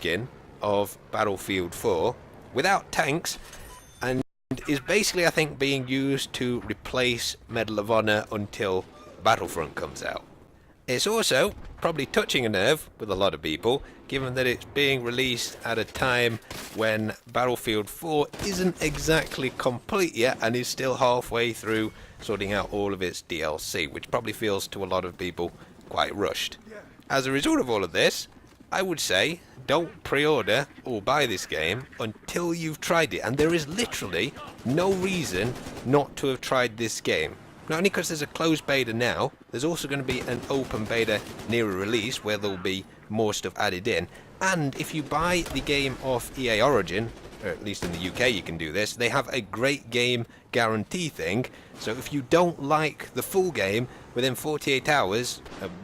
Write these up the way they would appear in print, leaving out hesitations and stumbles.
reskin of Battlefield 4 without tanks, and is basically, I think, being used to replace Medal of Honor until Battlefront comes out. It's also probably touching a nerve with a lot of people, given that it's being released at a time when Battlefield 4 isn't exactly complete yet and is still halfway through sorting out all of its DLC, which probably feels to a lot of people quite rushed. As a result of all of this, I would say don't pre-order or buy this game until you've tried it, and there is literally no reason not to have tried this game. Not only because there's a closed beta now, there's also going to be an open beta near a release where there'll be more stuff added in. And if you buy the game off EA Origin, or at least in the UK you can do this, they have a great game guarantee thing. So if you don't like the full game within 48 hours,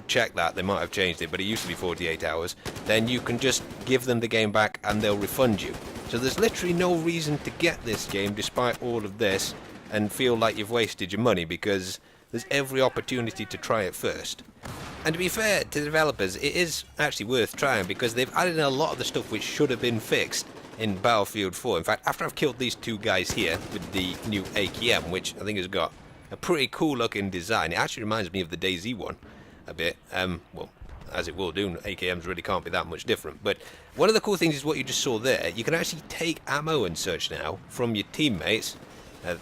check that, they might have changed it, but it used to be 48 hours, then you can just give them the game back and they'll refund you. So there's literally no reason to get this game despite all of this and feel like you've wasted your money, because there's every opportunity to try it first. And to be fair to the developers, it is actually worth trying because they've added in a lot of the stuff which should have been fixed in Battlefield 4. In fact, after I've killed these two guys here with the new AKM, which I think has got a pretty cool looking design, it actually reminds me of the DayZ one a bit. Well, as it will do, AKMs really can't be that much different. But one of the cool things is what you just saw there. You can actually take ammo and such now from your teammates.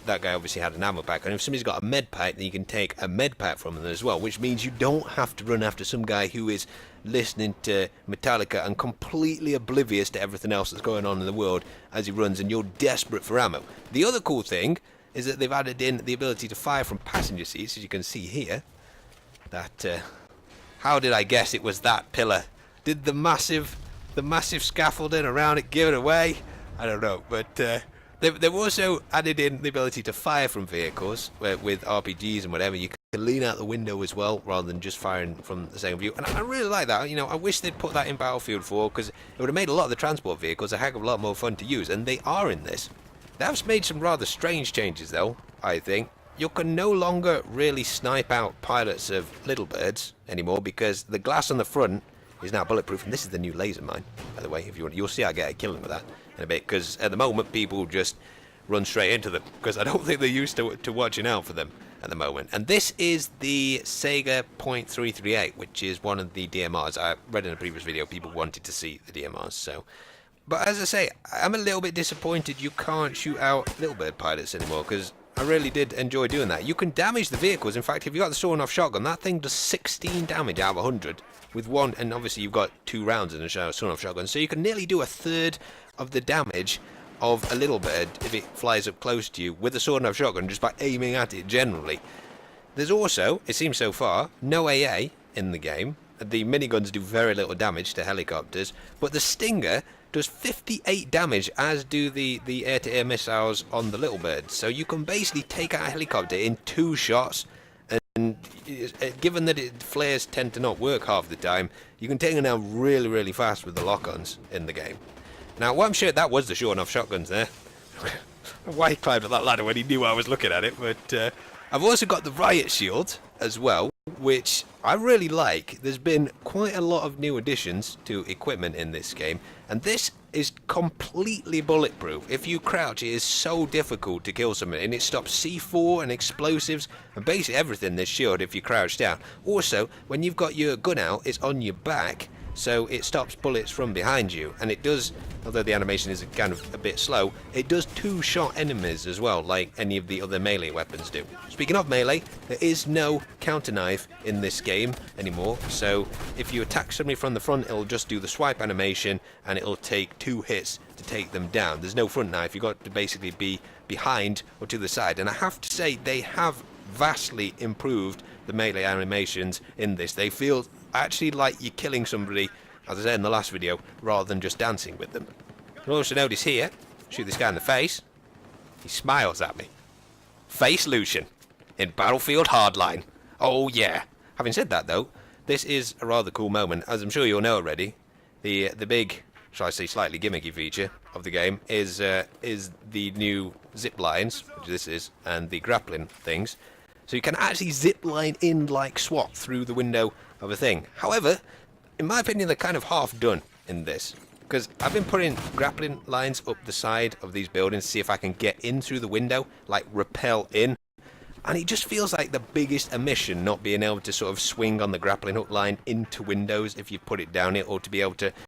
That guy obviously had an ammo pack, and if somebody's got a med pack, then you can take a med pack from them as well, which means you don't have to run after some guy who is listening to Metallica and completely oblivious to everything else that's going on in the world as he runs, and you're desperate for ammo. The other cool thing is that they've added in the ability to fire from passenger seats, as you can see here. That how did I guess it was that pillar? Did the massive scaffolding around it give it away? I don't know, but they've also added in the ability to fire from vehicles with RPGs and whatever. You can lean out the window as well, rather than just firing from the second view. And I really like that. You know, I wish they'd put that in Battlefield 4, because it would have made a lot of the transport vehicles a heck of a lot more fun to use, and they are in this. They have made some rather strange changes, though, I think. You can no longer really snipe out pilots of little birds anymore, because the glass on the front is now bulletproof, and this is the new laser mine, by the way. If you want, you'll see I get a killing with that in a bit, because at the moment people just run straight into them, because I don't think they're used to watching out for them at the moment. And this is the Sega .338, which is one of the DMRs. I read in a previous video people wanted to see the DMRs, so. But as I say, I'm a little bit disappointed you can't shoot out little bird pilots anymore, because I really did enjoy doing that. You can damage the vehicles. In fact, if you've got the sawn-off shotgun, that thing does 16 damage out of 100 with one, and obviously you've got 2 rounds in a sawn-off shotgun, so you can nearly do a third of the damage of a little bird if it flies up close to you with a sawn-off shotgun just by aiming at it generally. There's also, it seems so far, no AA in the game. The miniguns do very little damage to helicopters, but the Stinger does 58 damage, as do the air-to-air missiles on the little birds. So you can basically take out a helicopter in 2 shots, and given that flares tend to not work half the time, you can take them down really, really fast with the lock-ons in the game. Now, well, I'm sure that was the sawn-off shotguns there. Why he climbed up that ladder when he knew I was looking at it, but I've also got the riot shield as well, which I really like. There's been quite a lot of new additions to equipment in this game, and this is completely bulletproof. If you crouch, it is so difficult to kill someone, and it stops C4 and explosives and basically everything, this shield, if you crouch down. Also, when you've got your gun out, it's on your back, so it stops bullets from behind you, and it does, although the animation is kind of a bit slow, it does 2-shot enemies as well, like any of the other melee weapons do. Speaking of melee, there is no counter knife in this game anymore, so if you attack somebody from the front, it'll just do the swipe animation, and it'll take 2 hits to take them down. There's no front knife. You've got to basically be behind or to the side, and I have to say they have vastly improved the melee animations in this. They feel actually like you're killing somebody, as I said in the last video, rather than just dancing with them. You'll also notice here, shoot this guy in the face, he smiles at me. Face Lucian in Battlefield Hardline. Oh yeah. Having said that though, this is a rather cool moment, as I'm sure you'll know already. The big, shall I say, slightly gimmicky feature of the game is the new zip lines, which this is, and the grappling things. So you can actually zip line in like SWAT through the window of a thing. However, in my opinion, they're kind of half done in this. Because I've been putting grappling lines up the side of these buildings to see if I can get in through the window, like rappel in. And it just feels like the biggest omission not being able to sort of swing on the grappling hook line into windows if you put it down it, or to be able to